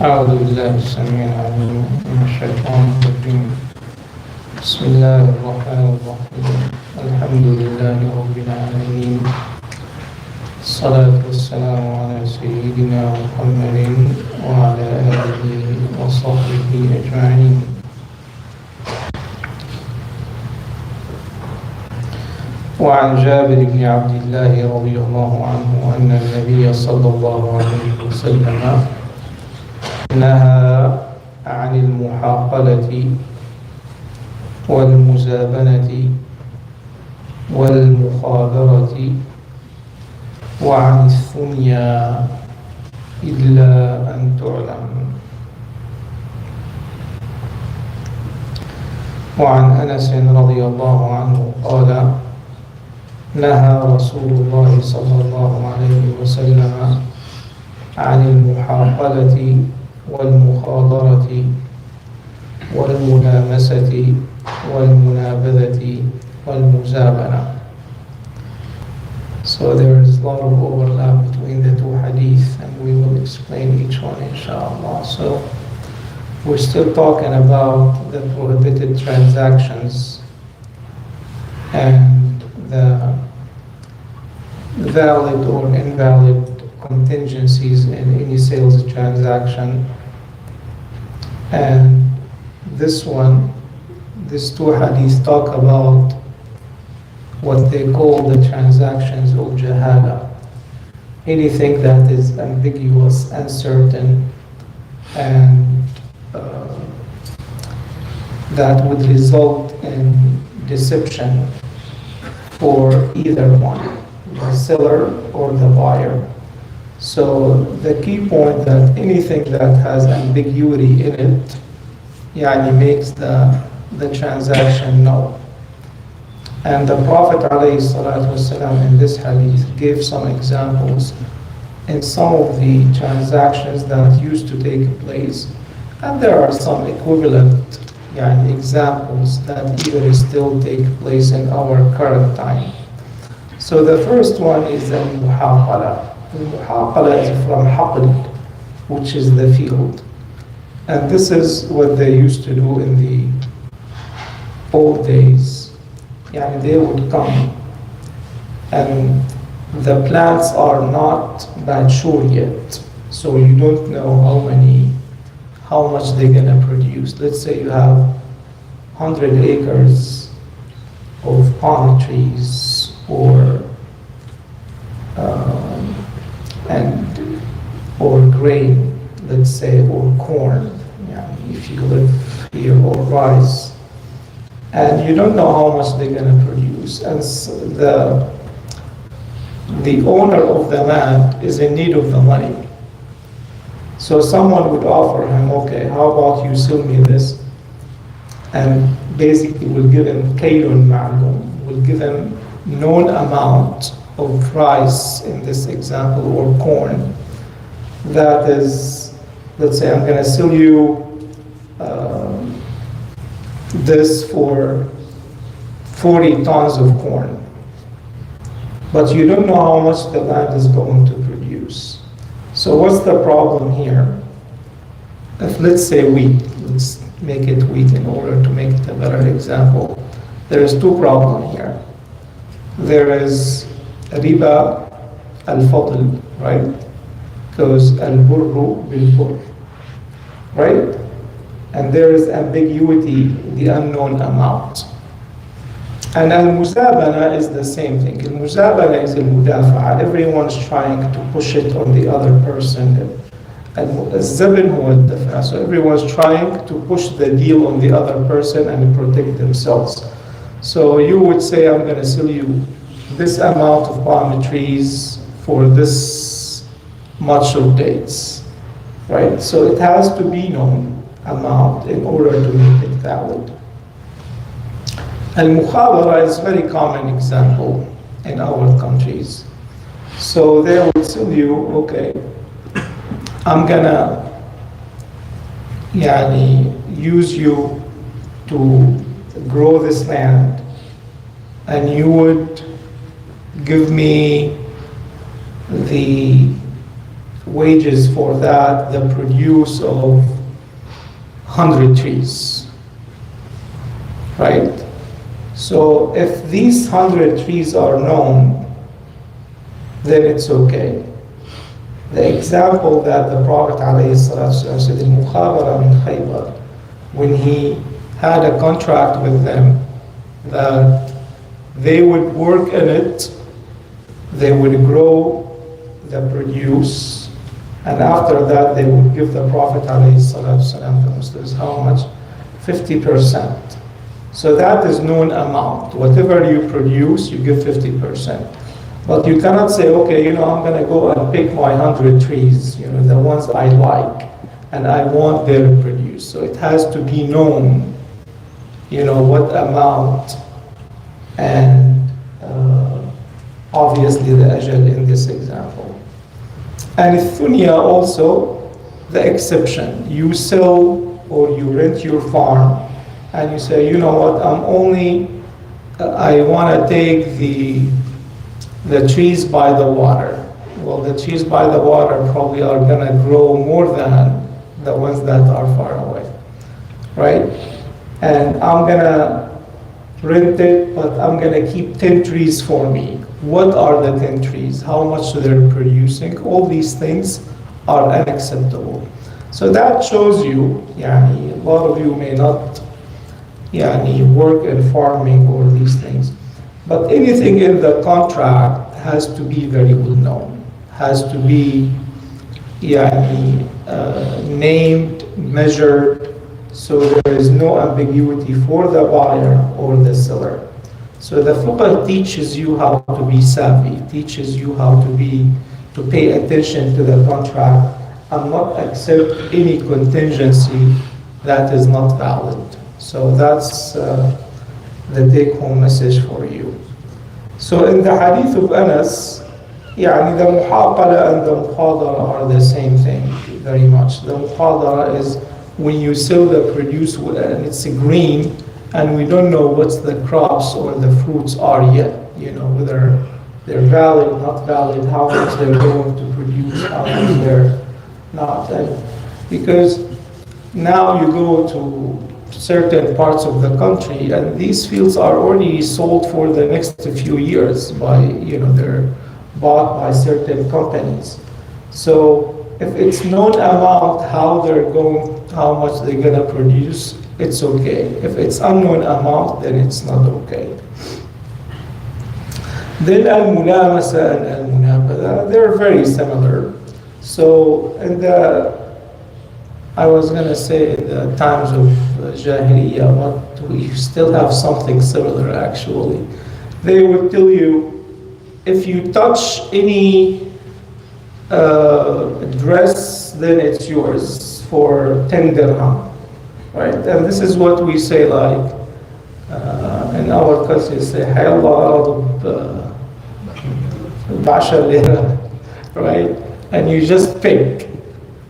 أعوذ بالله السميع العليم من الشيطان الرجيم. بسم الله الرحمن الرحيم. الحمد لله رب العالمين. الصلاة والسلام على سيدنا محمد وعلى آله وصحبه أجمعين. وعن جابر بن عبد الله رضي الله عنه أن النبي صلى الله عليه وسلم نهى عن المحاقلة والمزابنة والمخابرة وعن الثنيا إلا أن تعلم. وعن أنس رضي الله عنه قال نهى رسول الله صلى الله عليه وسلم عن المحاقلة والمخاضرة والملامسة والمنابذة والمزابنة. So there is a lot of overlap between the two hadith, and we will explain each one inshallah. So we're still talking about the prohibited transactions and the valid or invalid contingencies in any sales transaction. And these two hadiths talk about what they call the transactions of jahala. Anything that is ambiguous, uncertain, and that would result in deception for either one, the seller or the buyer. So the key point that anything that has ambiguity in it makes the transaction null. And the Prophet ﷺ in this hadith gave some examples in some of the transactions that used to take place, and there are some equivalent examples that even still take place in our current time. So the first one is the muhaqala. Al-muhaqala is from haql, which is the field. And this is what they used to do in the old days. They would come and the plants are not mature yet. So you don't know how much they're gonna produce. Let's say you have 100 acres of palm trees or grain, let's say, or corn, if you live here, or rice, and you don't know how much they're going to produce, and so the owner of the land is in need of the money. So someone would offer him, okay, how about you sell me this, and basically will give him kaylun ma'lum, will give him known amount of rice in this example, or corn, that is, let's say I'm going to sell you this for 40 tons of corn, but you don't know how much the land is going to produce. So what's the problem here? If, let's say, wheat, let's make it wheat in order to make it a better example. There is two problems here. There is riba al-fadl, right? Because al-burru bil-burr, right? And there is ambiguity, the unknown amount. And al-muzabana is the same thing. Al-muzabana is al-mudafa'a. Everyone's trying to push it on the other person. Al-zabin huwa al-dafa'. So everyone's trying to push the deal on the other person and protect themselves. So you would say, I'm going to sell you this amount of palm trees for this much of dates, right? So it has to be known amount in order to make it valid. Al-mukhabara is a very common example in our countries. So they would tell you, okay, I'm gonna use you to grow this land, and you would give me the wages for that the produce of 100 trees, right? So if these 100 trees are known, then it's okay. The example that the Prophet ﷺ said in Mukhabara min Khaybar, when he had a contract with them that they would work in it, they would grow the produce, and after that they would give the Prophet ﷺ, the Muslims, how much? 50%. So that is known amount. Whatever you produce, you give 50%. But you cannot say, okay, I'm going to go and pick my 100 trees, the ones I like, and I want their produce. So it has to be known, what amount, and obviously the ajal in this example. And thunya also, the exception. You sell or you rent your farm, and you say, what, I want to take the trees by the water. Well, the trees by the water probably are going to grow more than the ones that are far away, right? And I'm going to rent it, but I'm going to keep 10 trees for me. What are the 10 trees? How much they're producing? All these things are unacceptable. So that shows you, a lot of you may not work in farming or these things, but anything in the contract has to be very well known, has to be named, measured, so there is no ambiguity for the buyer or the seller. So the fiqh teaches you how to be savvy, teaches you how to pay attention to the contract and not accept any contingency that is not valid. So that's the take-home message for you. So in the hadith of Anas, the muhaqala and the muqadara are the same thing very much. The muqadara is when you sell the produce and it's green and we don't know what's the crops or the fruits are yet, whether they're valid, not valid, how much they're going to produce, how much they're not. And because now you go to certain parts of the country and these fields are already sold for the next few years by, they're bought by certain companies. So if it's known amount how much they're going to produce, it's okay. If it's unknown amount, then it's not okay. Then al-munamasa and al-munabada, they're very similar. So I was going to say in the times of Jahiliyyah, but we still have something similar actually. They would tell you, if you touch any dress, then it's yours for 10 dirham, right? And this is what we say, like, in our culture, say, right? And you just pick.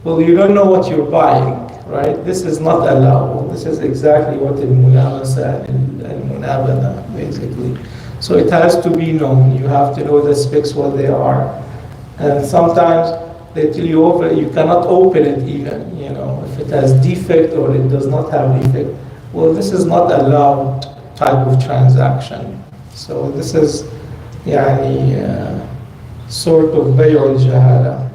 Well, you don't know what you're buying, right? This is not allowable. This is exactly what al-munamasa and munabada, basically. So it has to be known. You have to know the specs, what they are. And sometimes they tell you you cannot open it even, if it has defect or it does not have defect. Well, this is not allowed type of transaction. So this is sort of bay'ul jahala.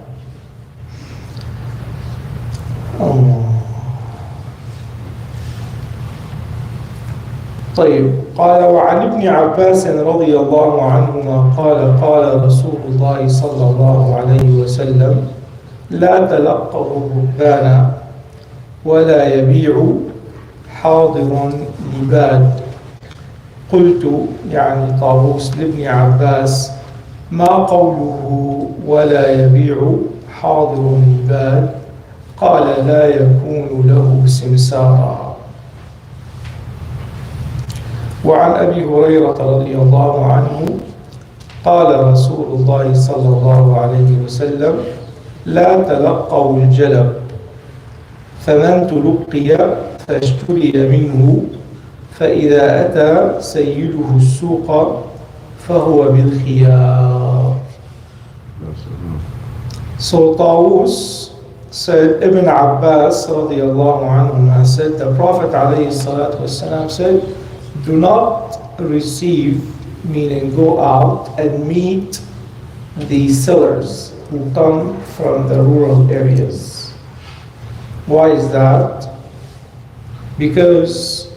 طيب قال وعن ابن عباس رضي الله عنهما قال رسول الله صلى الله عليه وسلم لا تلقوا الرهبان ولا يبيع حاضر لباد. قلت طاووس لابن عباس ما قوله ولا يبيع حاضر لباد؟ قال لا يكون له سمسارا. وعن أبي هريرة رضي الله عنه قال رسول الله صلى الله عليه وسلم لا تلقوا الجلب فمن تلقي فاشتري منه فإذا أتى سيده السوق فهو بالخيار. So Tawus said, Ibn Abbas radiallahu anhu said, the Prophet alayhi salatu wasalam said, do not receive, meaning go out and meet the sellers who come from the rural areas. Why is that? Because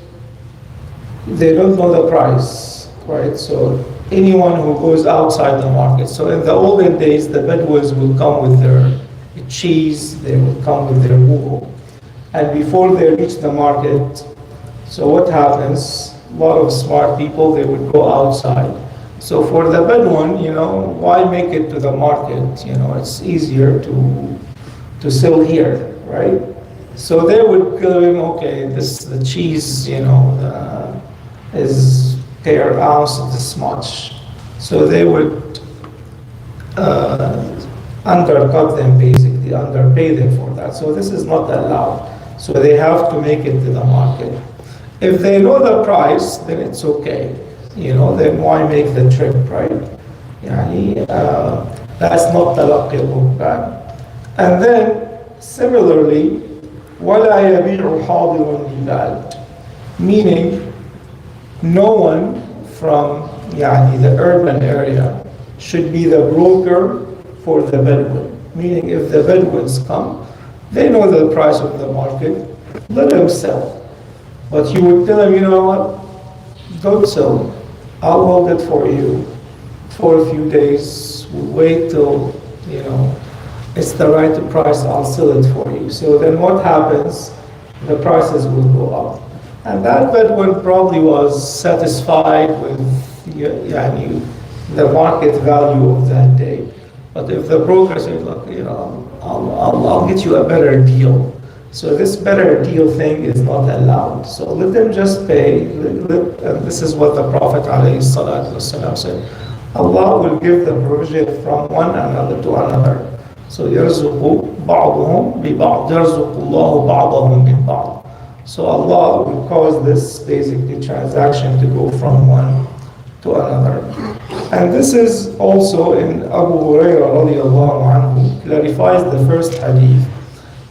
they don't know the price, right? So anyone who goes outside the market. So in the olden days, the Bedouins will come with their cheese, they will come with their wool. And before they reach the market, so what happens? A lot of smart people, they would go outside. So for the Bedouin, why make it to the market? It's easier to sell here, right? So they would tell him, okay, the cheese, is per ounce this much. So they would undercut them, basically, underpay them for that. So this is not allowed. So they have to make it to the market. If they know the price, then it's okay. Then why make the trip, right? That's not talaqqi al-rukban. And then, similarly, وَلَا يَبِيعُ حَاضِرٌ لِبَادٍ, meaning no one from the urban area should be the broker for the Bedouin. Meaning if the Bedouins come, they know the price of the market, let them sell. But you would tell them, you know what, don't sell. I'll hold it for you for a few days. We'll wait till, it's the right price, I'll sell it for you. So then what happens? The prices will go up. And that Bedouin probably was satisfied with the market value of that day. But if the broker said, look, I'll get you a better deal. So this better deal thing is not allowed. So let them just pay. And this is what the Prophet ﷺ said. Allah will give the provision from one another to another. So يَرْزُقُ بَعْضُهُمْ بِبَعْضٍ يَرْزُقُ اللَّهُ بَعْضَهُمْ بِبَعْضٍ. So Allah will cause this basically transaction to go from one to another. And this is also in Abu Hurairah radiallahu anhu clarifies the first hadith,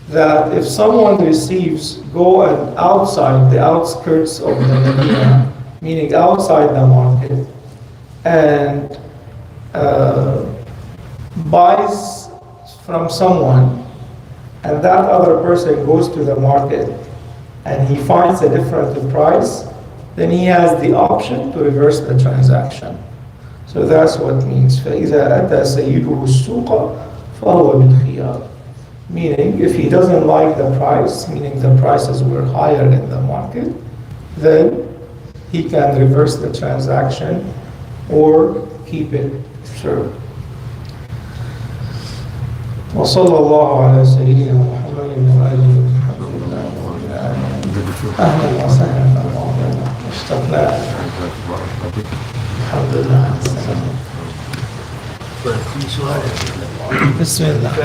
that if someone receives, go and outside the outskirts of the Medina, meaning outside the market, and buys from someone, and that other person goes to the market, and he finds a different price, then he has the option to reverse the transaction. So that's what it means. فَإِذَا أَتَى سَيِّدُهُ السُّوقَ فَهُوَ بِالْخِيَارِ. Meaning, if he doesn't like the price, meaning the prices were higher in the market, then he can reverse the transaction or keep it through. وصلى الله على سيدنا محمد وآله أهلا وسهلا اشتقنا الحمد لله. بسم الله.